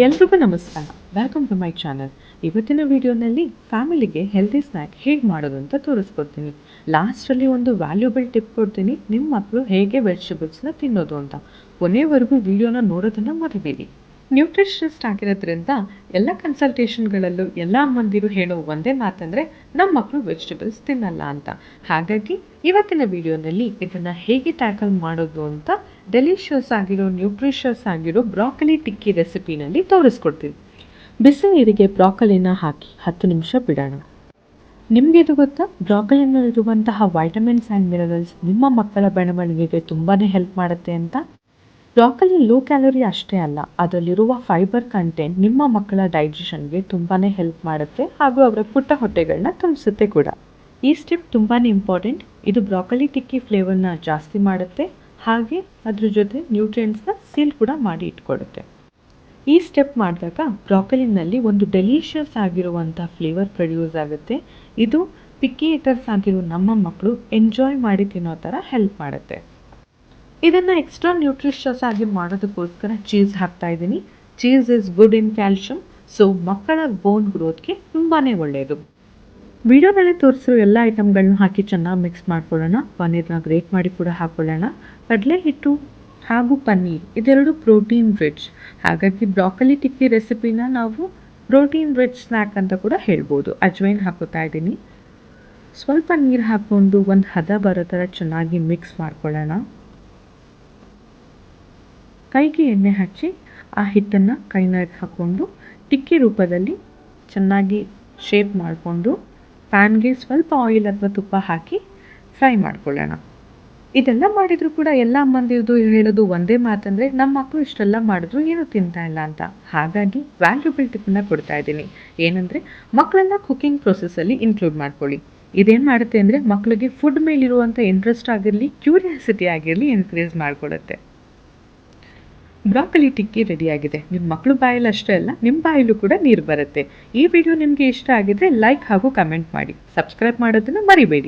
ಎಲ್ರಿಗೂ ನಮಸ್ಕಾರ. Welcome to my channel. ಇವತ್ತಿನ ವಿಡಿಯೋನಲ್ಲಿ ಫ್ಯಾಮಿಲಿಗೆ ಹೆಲ್ದಿ ಸ್ನ್ಯಾಕ್ ಹೇಗೆ ಮಾಡೋದು ಅಂತ ತೋರಿಸ್ಕೊಡ್ತೀನಿ. ಲಾಸ್ಟಲ್ಲಿ ಒಂದು ವ್ಯಾಲ್ಯೂಬಲ್ ಟಿಪ್ ಕೊಡ್ತೀನಿ, ನಿಮ್ಮ ಮಕ್ಕಳು ಹೇಗೆ ವೆಜಿಟೇಬಲ್ಸ್ನ ತಿನ್ನೋದು ಅಂತ. ಕೊನೆವರೆಗೂ ವಿಡಿಯೋನ ನೋಡೋದನ್ನು ಮರಿಬೇಡಿ. ನ್ಯೂಟ್ರಿಷನಿಸ್ಟ್ ಆಗಿರೋದ್ರಿಂದ ಎಲ್ಲ ಕನ್ಸಲ್ಟೇಷನ್ಗಳಲ್ಲೂ ಎಲ್ಲ ಅಮ್ಮಂದಿರು ಹೇಳೋ ಒಂದೇ ಮಾತಂದರೆ ನಮ್ಮ ಮಕ್ಕಳು ವೆಜಿಟೇಬಲ್ಸ್ ತಿನ್ನಲ್ಲ ಅಂತ. ಹಾಗಾಗಿ ಇವತ್ತಿನ ವಿಡಿಯೋನಲ್ಲಿ ಇದನ್ನು ಹೇಗೆ ಟ್ಯಾಕಲ್ ಮಾಡೋದು ಅಂತ ಡೆಲಿಷಿಯಸ್ ಆಗಿರೋ ನ್ಯೂಟ್ರಿಷಿಯಸ್ ಆಗಿರೋ ಬ್ರಾಕೊಲಿ ಟಿಕ್ಕಿ ರೆಸಿಪಿನಲ್ಲಿ ತೋರಿಸ್ಕೊಡ್ತೀವಿ. ಬಿಸಿ ನೀರಿಗೆ ಬ್ರಾಕೊಲಿನ ಹಾಕಿ 10 ನಿಮಿಷ ಬಿಡೋಣ. ನಿಮಗೆ ಇದು ಗೊತ್ತಾ, ಬ್ರಾಕೊಲಿನಲ್ಲಿರುವಂತಹ ವೈಟಮಿನ್ಸ್ ಆ್ಯಂಡ್ ಮಿನರಲ್ಸ್ ನಿಮ್ಮ ಮಕ್ಕಳ ಬೆಳವಣಿಗೆಗೆ ತುಂಬಾ ಹೆಲ್ಪ್ ಮಾಡುತ್ತೆ ಅಂತ. ಬ್ರಾಕೊಲಿ ಲೋ ಕ್ಯಾಲೋರಿ ಅಷ್ಟೇ ಅಲ್ಲ, ಅದರಲ್ಲಿರುವ ಫೈಬರ್ ಕಂಟೆಂಟ್ ನಿಮ್ಮ ಮಕ್ಕಳ ಡೈಜೆಷನ್ಗೆ ತುಂಬಾ ಹೆಲ್ಪ್ ಮಾಡುತ್ತೆ ಹಾಗೂ ಅವರ ಪುಟ್ಟ ಹೊಟ್ಟೆಗಳನ್ನ ತುಂಬಿಸುತ್ತೆ ಕೂಡ. ಈ ಸ್ಟೆಪ್ ತುಂಬಾ ಇಂಪಾರ್ಟೆಂಟ್. ಇದು ಬ್ರಾಕೊಲಿ ಟಿಕ್ಕಿ ಫ್ಲೇವರ್ನ ಜಾಸ್ತಿ ಮಾಡುತ್ತೆ, ಹಾಗೆ ಅದ್ರ ಜೊತೆ ನ್ಯೂಟ್ರಿಯೆಂಟ್ಸ್ನ ಸೀಲ್ ಕೂಡ ಮಾಡಿ ಇಟ್ಕೊಡುತ್ತೆ. ಈ ಸ್ಟೆಪ್ ಮಾಡಿದಾಗ ಬ್ರಾಕೊಲಿನಲ್ಲಿ ಒಂದು ಡೆಲಿಷಿಯಸ್ ಆಗಿರುವಂಥ ಫ್ಲೇವರ್ ಪ್ರೊಡ್ಯೂಸ್ ಆಗುತ್ತೆ. ಇದು ಪಿಕ್ಕಿ ಈಟರ್ಸ್ ಆಗಿರೋ ನಮ್ಮ ಮಕ್ಕಳು ಎಂಜಾಯ್ ಮಾಡಿ ತಿನ್ನೋ ಥರ ಹೆಲ್ಪ್ ಮಾಡುತ್ತೆ. ಇದನ್ನು ಎಕ್ಸ್ಟ್ರಾ ನ್ಯೂಟ್ರಿಷಿಯಸ್ ಆಗಿ ಮಾಡೋದಕ್ಕೋಸ್ಕರ ಚೀಸ್ ಹಾಕ್ತಾ ಇದ್ದೀನಿ. Cheese is good in calcium, so ಮಕ್ಕಳ ಬೋನ್ ಗ್ರೋತ್ಗೆ ತುಂಬಾ ಒಳ್ಳೆಯದು. ವಿಡಿಯೋದಲ್ಲಿ ತೋರಿಸಿರೋ ಎಲ್ಲ ಐಟಮ್ಗಳನ್ನ ಹಾಕಿ ಚೆನ್ನಾಗಿ ಮಿಕ್ಸ್ ಮಾಡ್ಕೊಳ್ಳೋಣ. ಪನ್ನೀರ್ನ ಗ್ರೇಟ್ ಮಾಡಿ ಕೂಡ ಹಾಕ್ಕೊಳ್ಳೋಣ. ಕಡಲೆ ಹಿಟ್ಟು ಹಾಗೂ ಪನ್ನೀರ್ ಇದೆರಡು ಪ್ರೋಟೀನ್ ರಿಚ್, ಹಾಗಾಗಿ ಬ್ರಾಕೊಲಿ ಟಿಕ್ಕಿ ರೆಸಿಪಿನ ನಾವು ಪ್ರೋಟೀನ್ ರಿಚ್ ಸ್ನ್ಯಾಕ್ ಅಂತ ಕೂಡ ಹೇಳ್ಬೋದು. ಅಜ್ವೈನ್ ಹಾಕೋತಾ ಇದ್ದೀನಿ. ಸ್ವಲ್ಪ ನೀರು ಹಾಕ್ಕೊಂಡು ಒಂದು ಹದ ಬರೋ ಥರ ಚೆನ್ನಾಗಿ ಮಿಕ್ಸ್ ಮಾಡ್ಕೊಳ್ಳೋಣ. ಕೈಗೆ ಎಣ್ಣೆ ಹಚ್ಚಿ ಆ ಹಿಟ್ಟನ್ನು ಕೈನಾಗ ಹಾಕ್ಕೊಂಡು ಟಿಕ್ಕಿ ರೂಪದಲ್ಲಿ ಚೆನ್ನಾಗಿ ಶೇಪ್ ಮಾಡಿಕೊಂಡು ಪ್ಯಾನ್ಗೆ ಸ್ವಲ್ಪ ಆಯಿಲ್ ಅಥವಾ ತುಪ್ಪ ಹಾಕಿ ಫ್ರೈ ಮಾಡ್ಕೊಳ್ಳೋಣ. ಇದೆಲ್ಲ ಮಾಡಿದರೂ ಕೂಡ ಎಲ್ಲ ಅಮ್ಮಂದಿರದು ಹೇಳೋದು ಒಂದೇ ಮಾತಂದರೆ ನಮ್ಮ ಮಕ್ಕಳು ಇಷ್ಟೆಲ್ಲ ಮಾಡಿದ್ರು ಏನೂ ತಿಂತಾ ಇಲ್ಲ ಅಂತ. ಹಾಗಾಗಿ ವ್ಯಾಲ್ಯೂಬಲ್ ಟಿಪ್ಪನ್ನು ಕೊಡ್ತಾ ಇದ್ದೀನಿ. ಏನಂದರೆ ಮಕ್ಕಳೆಲ್ಲ ಕುಕ್ಕಿಂಗ್ ಪ್ರೊಸೆಸ್ಸಲ್ಲಿ ಇನ್ಕ್ಲೂಡ್ ಮಾಡ್ಕೊಳ್ಳಿ. ಇದೇನು ಮಾಡುತ್ತೆ ಅಂದರೆ ಮಕ್ಕಳಿಗೆ ಫುಡ್ ಮೇಲಿರುವಂಥ ಇಂಟ್ರೆಸ್ಟ್ ಆಗಿರಲಿ, ಕ್ಯೂರಿಯಾಸಿಟಿ ಆಗಿರಲಿ ಎನ್ಕರೇಜ್ ಮಾಡಿಕೊಡುತ್ತೆ. ಬ್ರಾಕೊಲಿ ಟಿಕ್ಕಿ ರೆಡಿಯಾಗಿದೆ. ನಿಮ್ಮ ಮಕ್ಕಳು ಬಾಯಲ್ಲಿ ಅಷ್ಟೇ ಅಲ್ಲ, ನಿಮ್ಮ ಬಾಯಲ್ಲೂ ಕೂಡ ನೀರು ಬರುತ್ತೆ. ಈ ವಿಡಿಯೋ ನಿಮಗೆ ಇಷ್ಟ ಆಗಿದ್ರೆ ಲೈಕ್ ಹಾಗೂ ಕಮೆಂಟ್ ಮಾಡಿ. ಸಬ್ಸ್ಕ್ರೈಬ್ ಮಾಡೋದನ್ನು ಮರಿಬೇಡಿ.